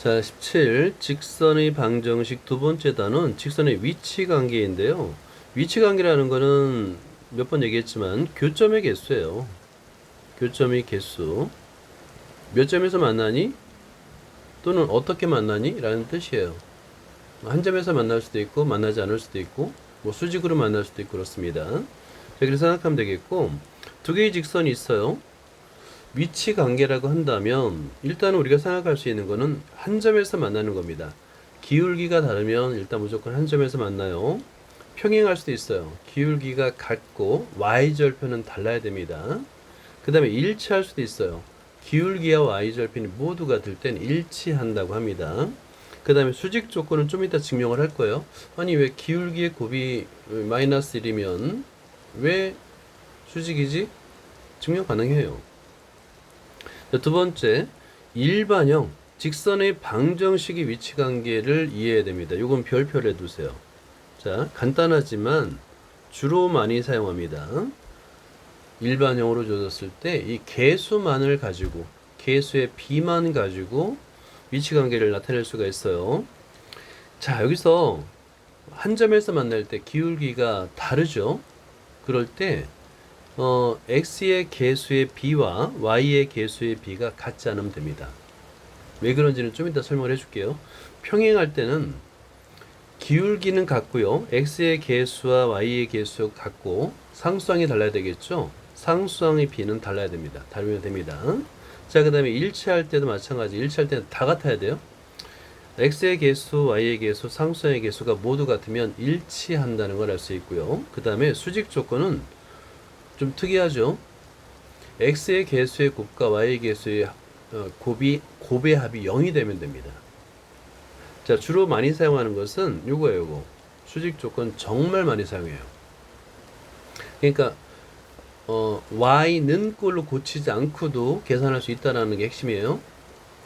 자, 17. 직선의 방정식 두 번째 단원 직선의 위치 관계인데요. 위치 관계라는 거는 몇 번 얘기했지만 교점의 개수예요. 교점의 개수. 몇 점에서 만나니? 또는 어떻게 만나니? 라는 뜻이에요. 한 점에서 만날 수도 있고 만나지 않을 수도 있고 뭐 수직으로 만날 수도 있고 그렇습니다. 자, 그래서 생각하면 되겠고, 두 개의 직선이 있어요. 위치 관계라고 한다면 일단 우리가 생각할 수 있는 거는 한 점에서 만나는 겁니다. 기울기가 다르면 일단 무조건 한 점에서 만나요. 평행할 수도 있어요. 기울기가 같고 y절편은 달라야 됩니다. 그 다음에 일치할 수도 있어요. 기울기와 y절편이 모두 같을 땐 일치한다고 합니다. 그 다음에 수직 조건은 좀 이따 증명을 할 거예요. 아니 왜 기울기의 곱이 마이너스 1이면 왜 수직이지? 증명 가능해요. 두 번째, 일반형 직선의 방정식의 위치 관계를 이해해야 됩니다. 이건 별표를 해두세요. 자, 간단하지만 주로 많이 사용합니다. 일반형으로 줘졌을 때 이 개수만을 가지고, 개수의 비만 가지고 위치 관계를 나타낼 수가 있어요. 자, 여기서 한 점에서 만날 때 기울기가 다르죠. 그럴 때 x의 개수의 b와 y의 개수의 b가 같지 않으면 됩니다. 왜 그런지는 좀 이따 설명을 해줄게요. 평행할 때는 기울기는 같고요. x의 개수와 y의 개수가 같고 상수항이 달라야 되겠죠. 상수항의 b는 달라야 됩니다. 다르면 됩니다. 자, 그 다음에 일치할 때도 마찬가지. 일치할 때는 다 같아야 돼요. x의 개수, y의 개수, 상수항의 개수가 모두 같으면 일치한다는 걸 알 수 있고요. 그 다음에 수직 조건은 좀 특이하죠. x의 개수의 곱과 y의 개수의 곱의 합이 0이 되면 됩니다. 자, 주로 많이 사용하는 것은 요거예요. 요거. 수직 조건 정말 많이 사용해요. 그러니까 y는 꼴로 고치지 않고도 계산할 수 있다는 게 핵심이에요.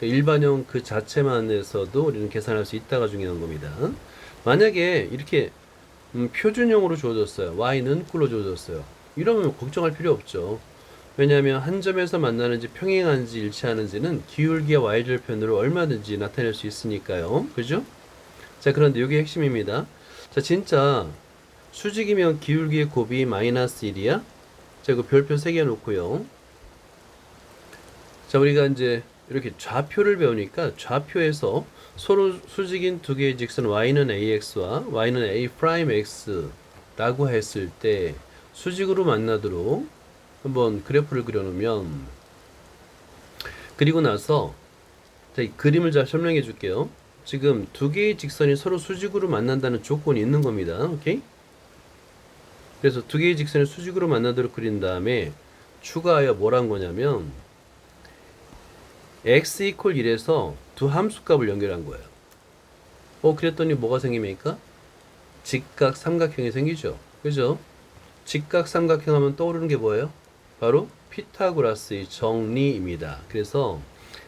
일반형 그 자체만에서도 우리는 계산할 수 있다가 중요한 겁니다. 만약에 이렇게 표준형으로 주어졌어요. y는 꼴로 주어졌어요. 이러면 걱정할 필요 없죠. 왜냐하면 한 점에서 만나는지 평행하는지 일치하는지는 기울기와 y절편으로 얼마든지 나타낼 수 있으니까요. 그죠? 자, 그런데 이게 핵심입니다. 자, 진짜 수직이면 기울기의 곱이 마이너스 1이야? 자, 이거 별표 3개 놓고요. 자, 우리가 이제 이렇게 좌표를 배우니까 좌표에서 서로 수직인 두 개의 직선 y는 ax와 y는 a'x 라고 했을 때 수직으로 만나도록 한번 그래프를 그려놓으면, 그리고 나서 자, 이 그림을 잘 설명해 줄게요. 지금 두 개의 직선이 서로 수직으로 만난다는 조건이 있는 겁니다. 오케이? 그래서 두 개의 직선이 수직으로 만나도록 그린 다음에 추가하여 뭘 한 거냐면 x 이퀄 1에서 두 함수값을 연결한 거예요. 그랬더니 뭐가 생깁니까? 직각 삼각형이 생기죠. 그죠? 직각 삼각형 하면 떠오르는 게 뭐예요? 바로 피타고라스의 정리입니다. 그래서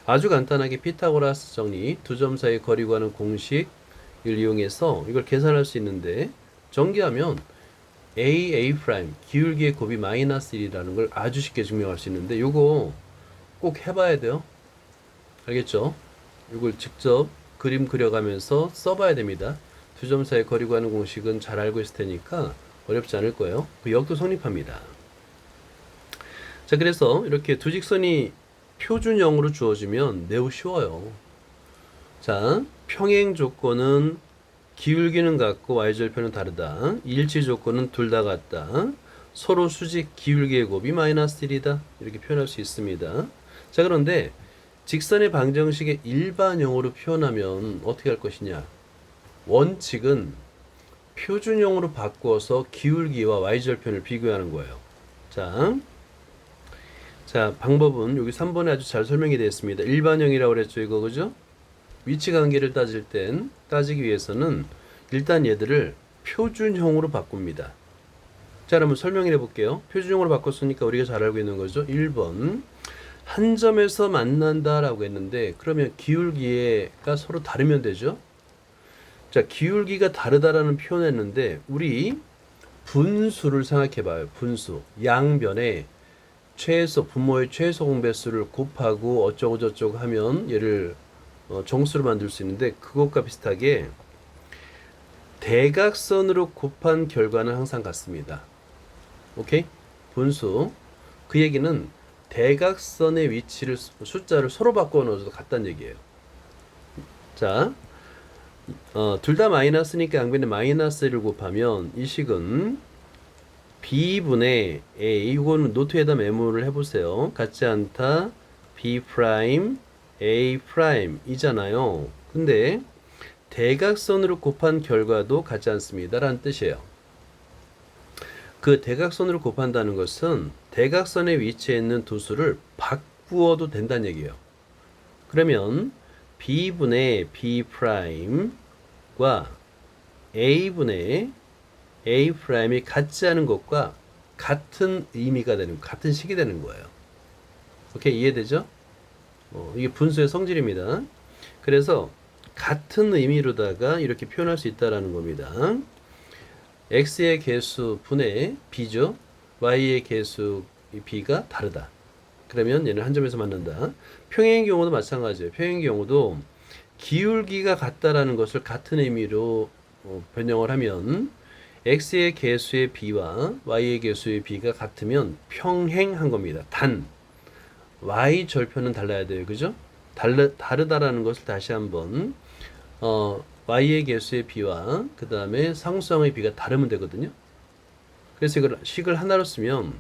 아주 간단하게 피타고라스 정리, 두 점 사이의 거리 구하는 공식을 이용해서 이걸 계산할 수 있는데, 전개하면 a 기울기의 곱이 마이너스 1이라는 걸 아주 쉽게 증명할 수 있는데, 요거 꼭 해봐야 돼요. 알겠죠? 이걸 직접 그림 그려가면서 써봐야 됩니다. 두 점 사이의 거리 구하는 공식은 잘 알고 있을 테니까 어렵지 않을 거예요. 그 역도 성립합니다. 자, 그래서 이렇게 두 직선이 표준형으로 주어지면 매우 쉬워요. 자, 평행 조건은 기울기는 같고 y절편은 다르다. 일치 조건은 둘 다 같다. 서로 수직 기울기의 곱이 마이너스 1이다. 이렇게 표현할 수 있습니다. 자, 그런데 직선의 방정식의 일반형으로 표현하면 어떻게 할 것이냐? 원칙은 표준형으로 바꾸어서 기울기와 y절편을 비교하는 거예요. 자, 방법은 여기 3번에 아주 잘 설명이 되어 있습니다. 일반형이라고 그랬죠, 이거, 그죠? 위치 관계를 따지기 위해서는 일단 얘들을 표준형으로 바꿉니다. 자, 그러면 설명을 해볼게요. 표준형으로 바꿨으니까 우리가 잘 알고 있는 거죠. 1번. 한 점에서 만난다라고 했는데, 그러면 기울기가 서로 다르면 되죠? 자, 기울기가 다르다라는 표현했는데, 우리 분수를 생각해봐요. 분수. 양변에 분모의 최소 공배수를 곱하고 어쩌고저쩌고 하면 얘를 정수를 만들 수 있는데 그것과 비슷하게 대각선으로 곱한 결과는 항상 같습니다. 오케이? 분수. 그 얘기는 대각선의 위치를 숫자를 서로 바꿔 넣어도 같다는 얘기예요. 자, 둘 다 마이너스니까 양변에 마이너스를 곱하면 이 식은 b분의 a, 이거는 노트에다 메모를 해보세요. 같지 않다 b 프라임 a 프라임 이잖아요. 근데 대각선으로 곱한 결과도 같지 않습니다 라는 뜻이에요. 그 대각선으로 곱한다는 것은 대각선의 위치에 있는 두 수를 바꾸어도 된다는 얘기예요. 그러면 b분의 b 프라임과 a분의 a 프라임이 같지 않은 것과 같은 의미가 되는, 같은 식이 되는 거예요. 오케이, 이해되죠? 이게 분수의 성질입니다. 그래서 같은 의미로다가 이렇게 표현할 수 있다라는 겁니다. x의 개수 분의 b죠. y의 개수 b가 다르다. 그러면 얘는 한 점에서 만난다. 평행의 경우도 마찬가지예요. 평행의 경우도 기울기가 같다라는 것을 같은 의미로 변형을 하면 x의 개수의 b와 y의 개수의 b가 같으면 평행한 겁니다. 단 y 절편은 달라야 돼요. 그죠? 다르다라는 것을 다시 한번 y의 개수의 b와 그 다음에 상수항의 b가 다르면 되거든요. 그래서 이걸 식을 하나로 쓰면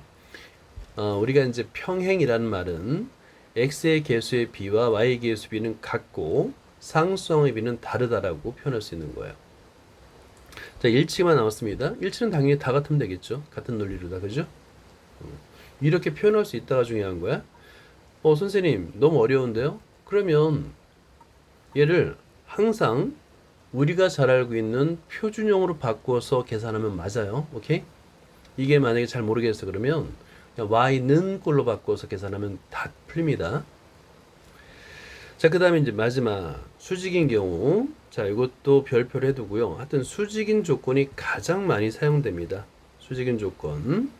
우리가 이제 평행이라는 말은 x의 개수의 b와 y의 개수 b는 같고 상수항의 b는 다르다라고 표현할 수 있는 거예요. 자, 일치만 남았습니다. 일치는 당연히 다 같으면 되겠죠. 같은 논리로다. 그죠? 이렇게 표현할 수 있다가 중요한 거야. 선생님, 너무 어려운데요? 그러면 얘를 항상 우리가 잘 알고 있는 표준형으로 바꿔서 계산하면 맞아요. 오케이? 이게 만약에 잘 모르겠어 그러면 그냥 y는 꼴로 바꿔서 계산하면 다 풀립니다. 자, 그 다음에 이제 마지막 수직인 경우. 자, 이것도 별표를 해두고요. 하여튼 수직인 조건이 가장 많이 사용됩니다. 수직인 조건.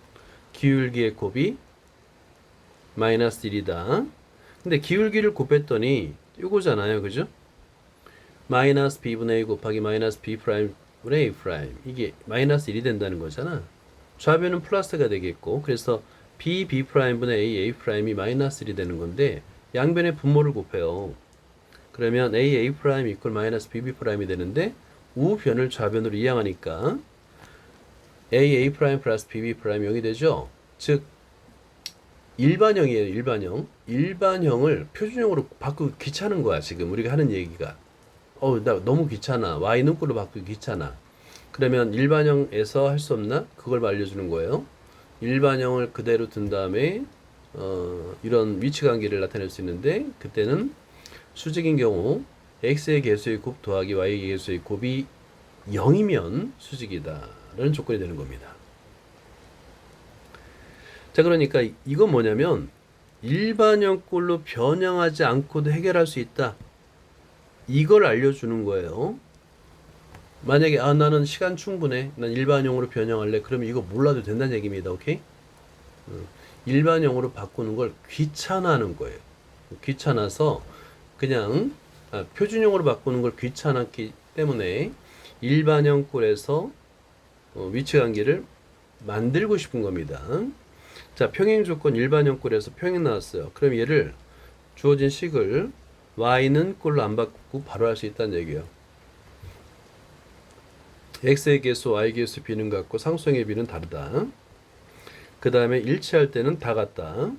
기울기의 곱이 마이너스 1이다. 근데 기울기를 곱했더니 이거잖아요. 그죠? 마이너스 b분의 a 곱하기 마이너스 b 프라임 분의 a 프라임. 이게 마이너스 1이 된다는 거잖아. 좌변은 플러스가 되겠고, 그래서 b 프라임 분의 a 프라임이 마이너스 1이 되는 건데, 양변의 분모를 곱해요. 그러면 a 프라임 이퀄 마이너스 b 프라임이 되는데, 우변을 좌변으로 이항하니까 a 프라임 플러스 b 프라임 0이 되죠. 즉 일반형이에요. 일반형. 일반형을 표준형으로 바꾸기 귀찮은 거야. 지금 우리가 하는 얘기가. 나 너무 귀찮아. y는 꼴로 바꾸기 귀찮아. 그러면 일반형에서 할 수 없나? 그걸 알려주는 거예요. 일반형을 그대로 둔 다음에 이런 위치관계를 나타낼 수 있는데, 그때는 수직인 경우 x의 개수의 곱 더하기 y의 개수의 곱이 0이면 수직이다 라는 조건이 되는 겁니다. 자, 그러니까 이건 뭐냐면 일반형 꼴로 변형하지 않고도 해결할 수 있다, 이걸 알려주는 거예요. 만약에 나는 시간 충분해, 난 일반형으로 변형할래, 그러면 이거 몰라도 된다는 얘기입니다. 오케이? 일반형으로 바꾸는 걸 귀찮아하는 거예요. 귀찮아서 그냥 표준형으로 바꾸는 걸 귀찮았기 때문에 일반형 꼴에서 위치관계를 만들고 싶은 겁니다. 자, 평행 조건 일반형 꼴에서 평행 나왔어요. 그럼 얘를 주어진 식을 y는 꼴로 안 바꾸고 바로 할 수 있다는 얘기예요. x의 개수, y의 개수, b는 같고 상수항의 b는 다르다. 그 다음에 일치할 때는 다 같다.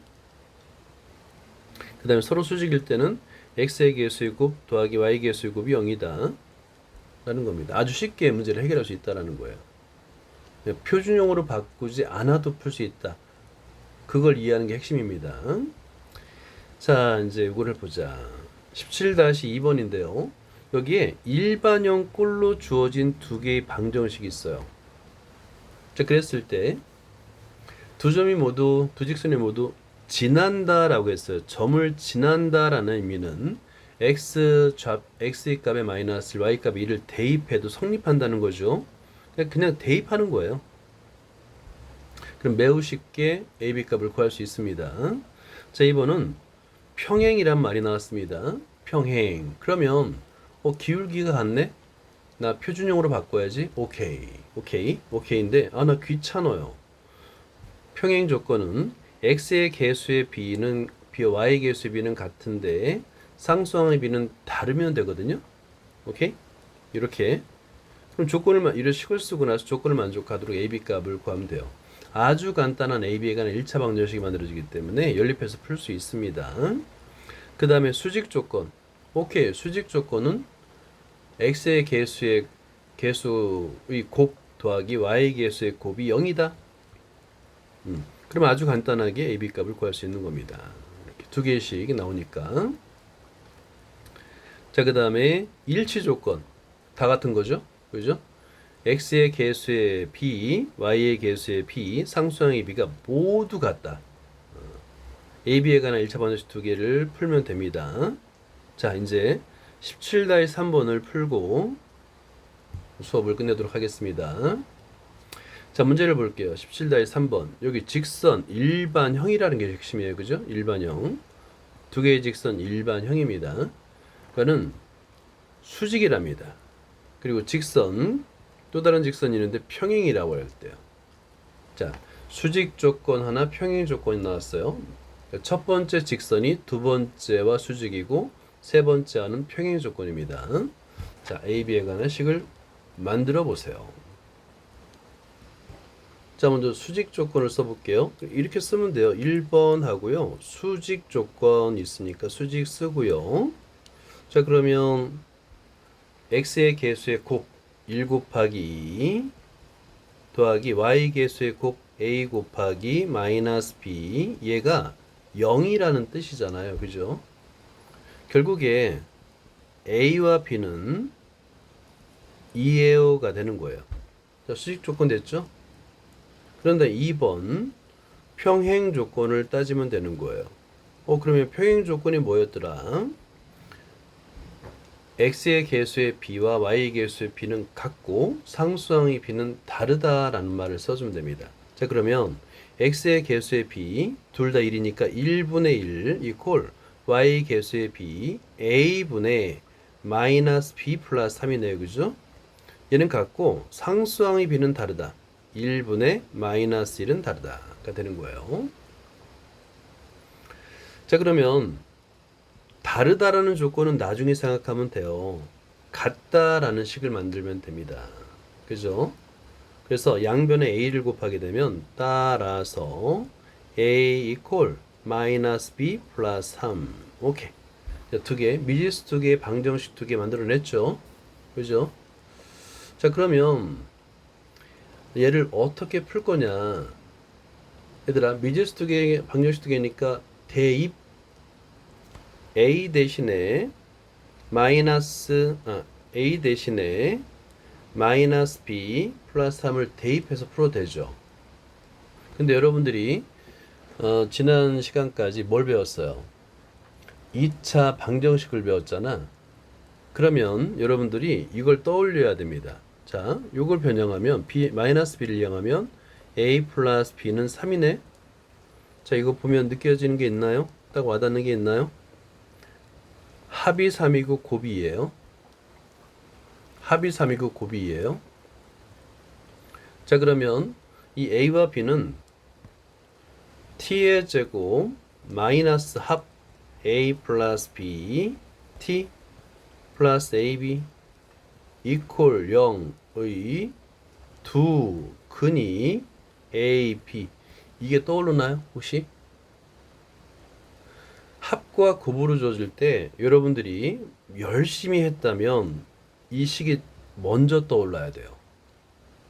그 다음에 서로 수직일 때는 x의 개수의 곱 더하기 y의 개수의 곱이 0이다 라는 겁니다. 아주 쉽게 문제를 해결할 수 있다는 거예요. 표준형으로 바꾸지 않아도 풀 수 있다. 그걸 이해하는 게 핵심입니다. 자, 이제 이거를 보자. 17-2번인데요. 여기에 일반형 꼴로 주어진 두 개의 방정식이 있어요. 자, 그랬을 때 두 직선이 모두 지난다라고 했어요. 점을 지난다라는 의미는 x의 값에 마이너스 y 값에 1을 대입해도 성립한다는 거죠. 그냥 대입하는 거예요. 그럼 매우 쉽게 a, b 값을 구할 수 있습니다. 자, 이번은 평행이란 말이 나왔습니다. 평행. 그러면 기울기가 같네? 나 표준형으로 바꿔야지. 오케이인데 나 귀찮아요. 평행 조건은 x의 개수의 b는 b와 y의 개수의 b는 같은데 상수항의 b는 다르면 되거든요. 오케이? 이렇게. 그럼 이런 식을 쓰고 나서 조건을 만족하도록 a, b 값을 구하면 돼요. 아주 간단한 a, b에 관한 1차 방정식이 만들어지기 때문에 연립해서 풀 수 있습니다. 그 다음에 수직 조건. 오케이. 수직 조건은 x의 개수의 곱 더하기 y의 개수의 곱이 0이다. 그럼 아주 간단하게 a, b 값을 구할 수 있는 겁니다. 이렇게 두 개씩 나오니까. 자, 그 다음에 일치 조건. 다 같은 거죠? 그죠? x의 개수의 b, y의 개수의 b, 상수항의 b가 모두 같다. a, b에 관한 1차 방정식 두 개를 풀면 됩니다. 자, 이제 17-3번을 풀고 수업을 끝내도록 하겠습니다. 자, 문제를 볼게요. 17-3번. 여기 직선 일반형이라는 게 핵심이에요. 그죠? 일반형. 두 개의 직선 일반형입니다. 그거는 수직이랍니다. 그리고 직선, 또 다른 직선이 있는데 평행이라고 할 때요. 자, 수직 조건 하나, 평행 조건이 나왔어요. 첫 번째 직선이 두 번째와 수직이고 세 번째와는 평행 조건입니다. 자, A, B에 관한 식을 만들어 보세요. 자, 먼저 수직 조건을 써볼게요. 이렇게 쓰면 돼요. 1번 하고요. 수직 조건 있으니까 수직 쓰고요. 자, 그러면 x의 개수의 곱 1 곱하기 2 더하기 y 개수의 곱 a 곱하기 마이너스 b, 얘가 0이라는 뜻이잖아요. 그죠? 결국에 a와 b는 2에요가 되는 거예요. 자, 수직 조건 됐죠? 그런데 2번 평행 조건을 따지면 되는 거예요. 그러면 평행 조건이 뭐였더라? x의 개수의 b와 y의 개수의 b는 같고 상수항의 b는 다르다라는 말을 써주면 됩니다. 자, 그러면 x의 개수의 b 둘 다 1이니까 1분의 1 이퀄 y의 개수의 b a분의 마이너스 b 플러스 3이네요. 그죠? 얘는 같고 상수항의 b는 다르다. 1분의 마이너스 1은 다르다가 되는 거예요. 자, 그러면 다르다라는 조건은 나중에 생각하면 돼요. 같다라는 식을 만들면 됩니다. 그죠? 그래서 양변에 a를 곱하게 되면 따라서 a 이퀄 마이너스 b 플러스 3. 오케이. 두 개, 미지수 두 개, 방정식 두 개 만들어냈죠. 그죠? 자, 그러면 얘를 어떻게 풀 거냐? 얘들아, 미지수 두 개, 방정식 두 개니까 대입 a 대신에 a 대신에 마이너스 b 플러스 3을 대입해서 풀어도 되죠. 근데 여러분들이 지난 시간까지 뭘 배웠어요? 2차 방정식을 배웠잖아. 그러면 여러분들이 이걸 떠올려야 됩니다. 자, 요걸 변형하면 마이너스 b를 이용하면 a 플러스 b는 3이네. 자, 이거 보면 느껴지는 게 있나요? 딱 와닿는 게 있나요? 합이 3이고 곱이 2예요. 합이 3이고 곱이 2예요. 자, 그러면 이 a와 b는 t의 제곱 마이너스 합 a 플러스 b t 플러스 ab 이퀄 0의 두 근이 a, b, 이게 떠오르나요? 혹시? 합과 곱으로 주어질 때 여러분들이 열심히 했다면 이 식이 먼저 떠올라야 돼요.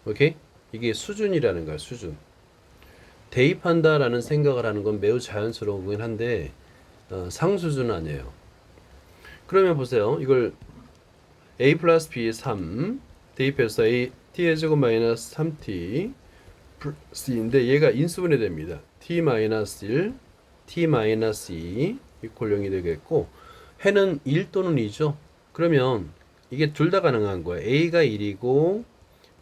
오케이? 이게 수준이라는 거야, 수준. 대입한다라는 생각을 하는 건 매우 자연스러운 거긴 한데 상수준은 아니에요. 그러면 보세요. 이걸 a 플러스 b 3 대입해서 t의 제곱 마이너스 3t 플러스인데 얘가 인수분해 됩니다. t 마이너스 1, t 마이너스 2 이퀄 0이 되겠고 해는 1 또는 2죠. 그러면 이게 둘 다 가능한 거예요. a가 1이고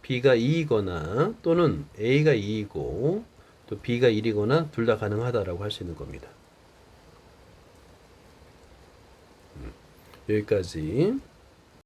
b가 2이거나 또는 a가 2이고 또 b가 1이거나 둘 다 가능하다라고 할 수 있는 겁니다. 여기까지.